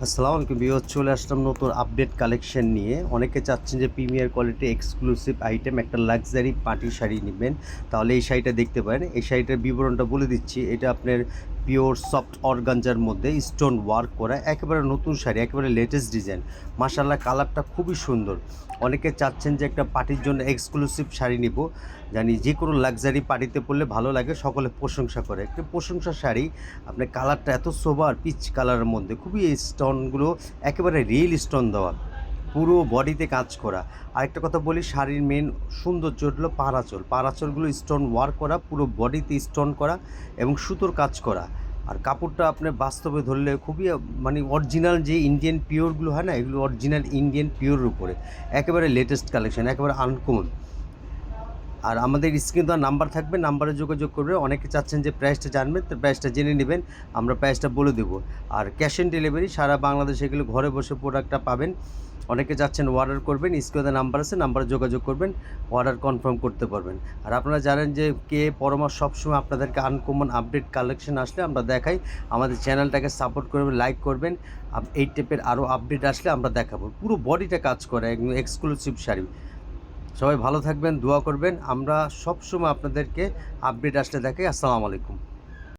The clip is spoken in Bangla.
আসসালামু আলাইকুম ভিউয়ার্স, চলে আসলাম নতুন আপডেট কালেকশন নিয়ে। অনেকে চাচ্ছেন যে প্রিমিয়ার কোয়ালিটি এক্সক্লুসিভ আইটেম একটা লাক্সারি পার্টি শাড়ি নেবেন, তাহলে এই শাড়িটা দেখতে পারেন। এই শাড়িটার বিবরণটা বলে দিচ্ছি। এটা আপনার পিওর সফট অর্গানজার মধ্যে স্টোন ওয়ার্ক করা একেবারে নতুন শাড়ি, একেবারে লেটেস্ট ডিজাইন। মাশাআল্লাহ, কালারটা খুবই সুন্দর। অনেকে চাচ্ছেন যে একটা পার্টির জন্য এক্সক্লুসিভ শাড়ি নিব, জানি যে কোনো লাক্সারি পার্টিতে পরলে ভালো লাগে, সকলে প্রশংসা করে। একটা প্রশংসা শাড়ি, আপনার কালারটা এত সোবার পিচ কালারের মধ্যে, খুবই স্টোনগুলো একেবারে রিয়েল স্টোন দেওয়া, পুরো বডিতে কাজ করা। আরেকটা কথা বলি, শাড়ির মেন সৌন্দর্য হলো পাড়াচলগুলো স্টোন ওয়ার্ক করা, পুরো বডিতে স্টোন করা এবং সুতোর কাজ করা। আর কাপড়টা আপনার বাস্তবে ধরলে খুবই মানে অরিজিনাল যে ইন্ডিয়ান পিওরগুলো হয় না, এগুলো অরিজিনাল ইন্ডিয়ান পিওরের উপরে একেবারে লেটেস্ট কালেকশন, একেবারে আনকমন। আর আমাদের স্ক্রিনে তো নাম্বার থাকবে, নাম্বারে যোগাযোগ করবে। অনেকে চাচ্ছেন যে প্রাইসটা জানবেন, তো প্রাইসটা জেনে নেবেন, আমরা প্রাইসটা বলে দেবো। আর ক্যাশ অন ডেলিভারি সারা বাংলাদেশে এগুলো ঘরে বসে প্রোডাক্টটা পাবেন। অনেকে চাচ্ছেন অর্ডার করবেন, স্ক্রিনে নাম্বার আছে, নাম্বারে যোগাযোগ করবেন, অর্ডার কনফার্ম করতে পারবেন। আর আপনারা জানেন যে পরমার সবসময় আপনাদেরকে আনকমন আপডেট কালেকশন আসলে আমরা দেখাই। আমাদের চ্যানেলটাকে সাপোর্ট করবেন, লাইক করবেন। এই টাইপের আরও আপডেট আসলে আমরা দেখাবো। পুরো বডিটা কাজ করে, একদম এক্সক্লুসিভ শাড়ি। সবাই ভালো থাকবেন, দোয়া করবেন। আমরা সবসময় আপনাদেরকে আপডেট আসলে দেখাই। আসসালামু আলাইকুম।